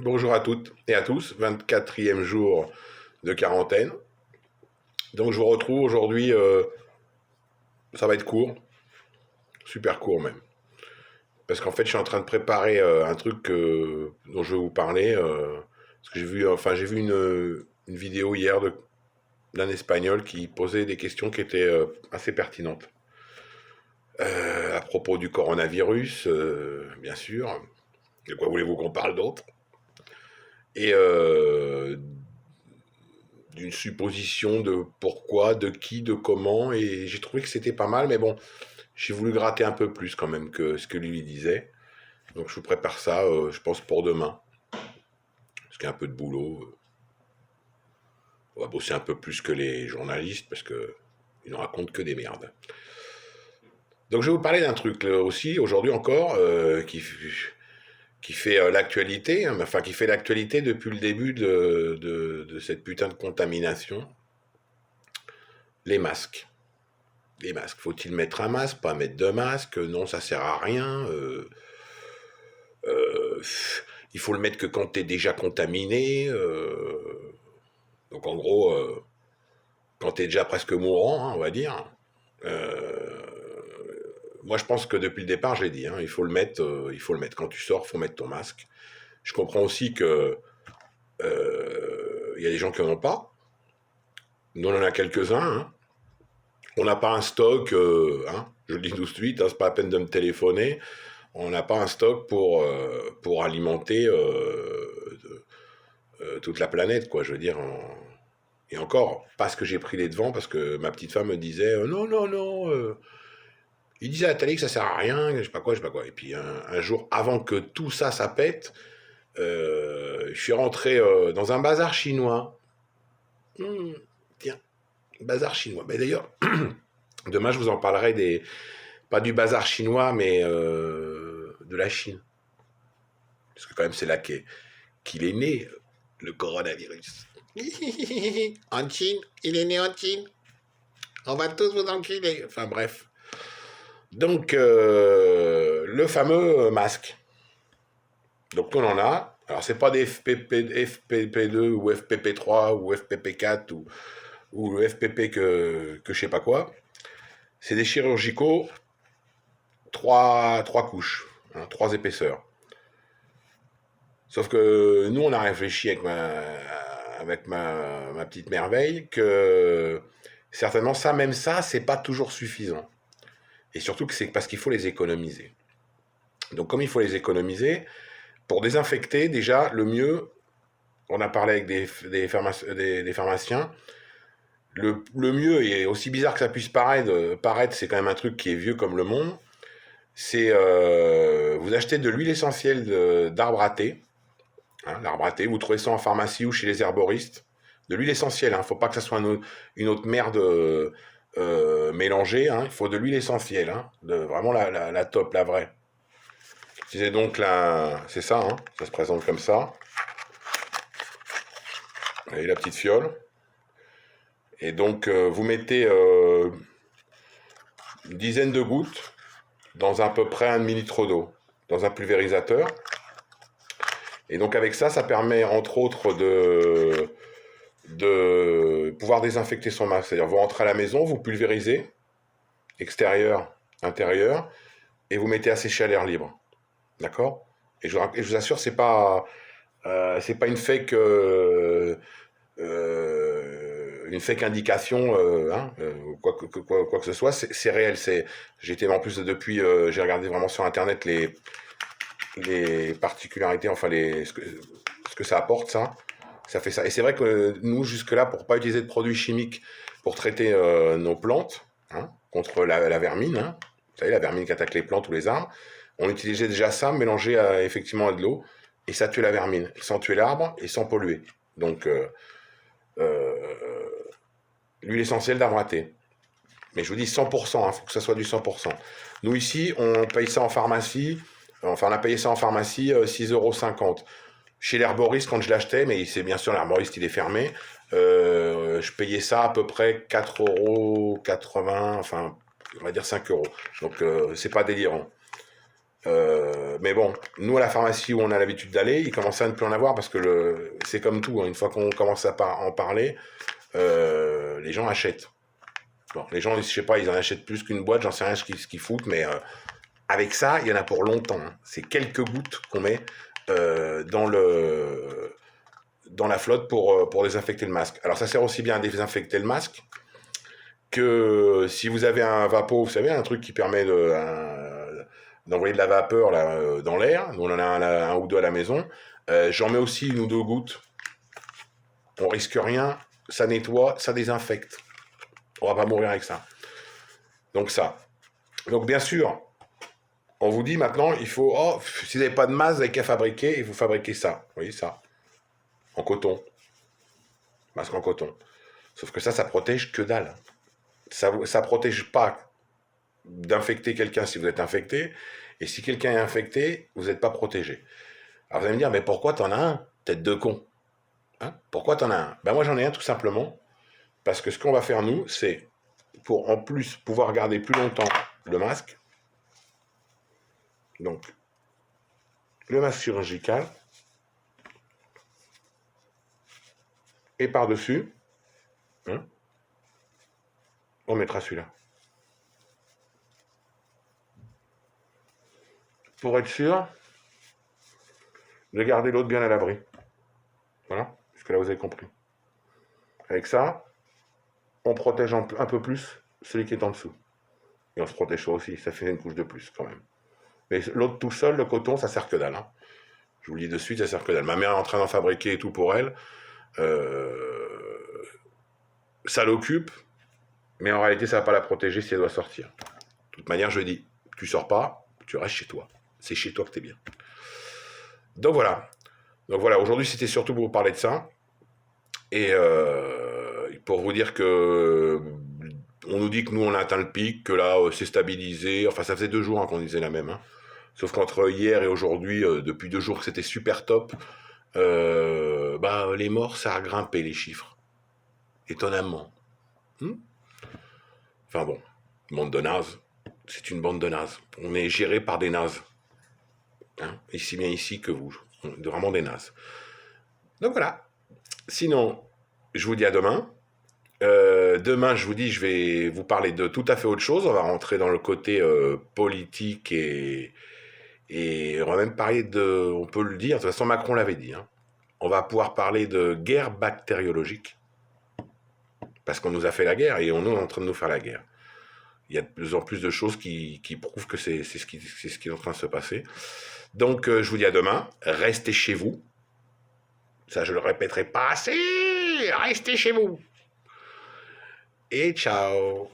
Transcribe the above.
Bonjour à toutes et à tous, 24e jour de quarantaine. Donc je vous retrouve aujourd'hui, ça va être court, super court même. Parce qu'en fait je suis en train de préparer un truc dont je vais vous parler. Parce que j'ai vu une vidéo hier d'un Espagnol qui posait des questions qui étaient assez pertinentes. À propos du coronavirus, bien sûr. De quoi voulez-vous qu'on parle d'autre? Et d'une supposition de pourquoi, de qui, de comment, et j'ai trouvé que c'était pas mal, mais bon, j'ai voulu gratter un peu plus quand même que ce que lui disait. Donc je vous prépare ça, je pense, pour demain, parce qu'il y a un peu de boulot. On va bosser un peu plus que les journalistes, parce que ils ne racontent que des merdes. Donc je vais vous parler d'un truc là, aussi, aujourd'hui encore, qui fait l'actualité, hein, enfin qui fait l'actualité depuis le début de cette putain de contamination, les masques. Les masques. Faut-il mettre un masque, pas mettre de masque? Non, ça sert à rien. Euh, il faut le mettre que quand tu es déjà contaminé. Donc en gros, quand tu es déjà presque mourant, hein, on va dire. Euh, Moi, je pense que depuis le départ, j'ai dit, hein, il faut le mettre. Il faut le mettre. Quand tu sors, il faut mettre ton masque. Je comprends aussi que il y a des gens qui n'en ont pas. Nous, on en a quelques-uns. Hein. On n'a pas un stock. Hein, je le dis tout de suite. Hein, c'est pas la peine de me téléphoner. On n'a pas un stock pour alimenter toute la planète, quoi. Je veux dire, et encore, parce que j'ai pris les devants, parce que ma petite femme me disait non, non, non. Il disait à la télé que ça sert à rien, je sais pas quoi, je sais pas quoi. Et puis un jour, avant que tout ça, ça pète, je suis rentré dans un bazar chinois. Tiens, bazar chinois. Mais d'ailleurs, demain, je vous en parlerai pas du bazar chinois, mais de la Chine. Parce que quand même, c'est là qu'il est né, le coronavirus. En Chine, il est né en Chine. On va tous vous enculer. Enfin bref. Donc, le fameux masque. Donc, on en a. Alors, c'est pas des FPP2 ou FPP3 ou FPP4 ou le FPP que je sais pas quoi. C'est des chirurgicaux, trois couches, hein, trois épaisseurs. Sauf que nous, on a réfléchi avec ma petite merveille que certainement ça, même ça, c'est pas toujours suffisant. Et surtout que c'est parce qu'il faut les économiser. Donc comme il faut les économiser, pour désinfecter, déjà, le mieux, on a parlé avec des pharmaciens, le mieux, et aussi bizarre que ça puisse paraître, c'est quand même un truc qui est vieux comme le monde, c'est vous achetez de l'huile essentielle d'arbre à thé. Hein, l'arbre à thé, vous trouvez ça en pharmacie ou chez les herboristes. De l'huile essentielle, hein, faut pas que ça soit une autre merde mélangée. Hein, il faut de l'huile essentielle, hein, vraiment la top, la vraie. C'est donc c'est ça, hein, ça se présente comme ça. Et la petite fiole. Et donc vous mettez une dizaine de gouttes dans à peu près 1 demi-litre d'eau, dans un pulvérisateur. Et donc avec ça, ça permet entre autres de pouvoir désinfecter son masque. C'est-à-dire vous rentrez à la maison, vous pulvérisez, extérieur, intérieur, et vous mettez à sécher à l'air libre. D'accord. Et je vous assure, c'est pas une fake indication, hein, quoi que ce soit. C'est réel. J'ai été en plus depuis, j'ai regardé vraiment sur internet les particularités, enfin ce que ça apporte, ça fait ça. Et c'est vrai que nous, jusque-là, pour pas utiliser de produits chimiques pour traiter nos plantes, hein, contre la vermine, hein, vous savez, la vermine qui attaque les plantes ou les arbres, on utilisait déjà ça mélangé effectivement à de l'eau, et ça tuait la vermine, sans tuer l'arbre et sans polluer. Donc, euh, l'huile essentielle d'arbre à thé. Mais je vous dis 100%, il faut que ça soit du 100%. Nous ici, on paye ça en pharmacie, enfin on a payé ça en pharmacie 6,50 € chez l'herboriste quand je l'achetais, mais c'est bien sûr l'herboriste il est fermé. Je payais ça à peu près 4,80 €, enfin on va dire 5 €. Donc c'est pas délirant. Mais bon, nous à la pharmacie où on a l'habitude d'aller, il commence à ne plus en avoir parce que c'est comme tout, hein, une fois qu'on commence à en parler, les gens achètent. Bon, les gens, je sais pas, ils en achètent plus qu'une boîte, j'en sais rien ce qu'ils foutent, mais avec ça, il y en a pour longtemps, hein. C'est quelques gouttes qu'on met dans la flotte pour désinfecter le masque. Alors ça sert aussi bien à désinfecter le masque que si vous avez un vapeau, vous savez, un truc qui permet d'envoyer de la vapeur là, dans l'air. Nous, on en a un ou deux à la maison. J'en mets aussi une ou deux gouttes. On risque rien. Ça nettoie, ça désinfecte. On va pas mourir avec ça. Donc ça. Donc bien sûr, on vous dit maintenant, il faut... Oh, si vous n'avez pas de masque, vous n'avez qu'à fabriquer, et vous fabriquez ça. Vous voyez ça. En coton. Masque en coton. Sauf que ça protège que dalle. Ça protège pas d'infecter quelqu'un si vous êtes infecté. Et si quelqu'un est infecté, vous n'êtes pas protégé. Alors vous allez me dire, mais pourquoi t'en as un? Tête de con. Hein, pourquoi t'en as un? Ben moi j'en ai un tout simplement. Parce que ce qu'on va faire nous, c'est pour en plus pouvoir garder plus longtemps le masque. Donc, le masque chirurgical. Et par-dessus, hein, on mettra celui-là. Pour être sûr de garder l'autre bien à l'abri. Voilà, jusque là vous avez compris. Avec ça, on protège un peu plus celui qui est en dessous. Et on se protège soi aussi, ça fait une couche de plus quand même. Mais l'autre tout seul, le coton, ça sert que dalle. Hein. Je vous le dis de suite, ça sert que dalle. Ma mère est en train d'en fabriquer et tout pour elle. Ça l'occupe, mais en réalité, ça va pas la protéger si elle doit sortir. De toute manière, je dis, tu sors pas, tu restes chez toi. C'est chez toi que t'es bien. Donc voilà. Aujourd'hui, c'était surtout pour vous parler de ça. Et pour vous dire que on nous dit que nous, on a atteint le pic, que là, c'est stabilisé. Enfin, ça faisait 2 jours hein, qu'on disait la même. Hein. Sauf qu'entre hier et aujourd'hui, depuis 2 jours que c'était super top, les morts, ça a grimpé les chiffres. Étonnamment. Enfin bon, bande de nazes. C'est une bande de nazes. On est géré par des nazes. Hein, ici bien ici que vous. Vraiment des nazes. Donc voilà. Sinon, je vous dis à demain. Demain, je vous dis, je vais vous parler de tout à fait autre chose. On va rentrer dans le côté politique et on va même parler de, on peut le dire, de toute façon Macron l'avait dit, hein. On va pouvoir parler de guerre bactériologique parce qu'on nous a fait la guerre et on est en train de nous faire la guerre. Il y a de plus en plus de choses qui prouvent que c'est ce qui est en train de se passer. Donc, je vous dis à demain. Restez chez vous. Ça, je le répéterai pas assez. Restez chez vous. Et ciao.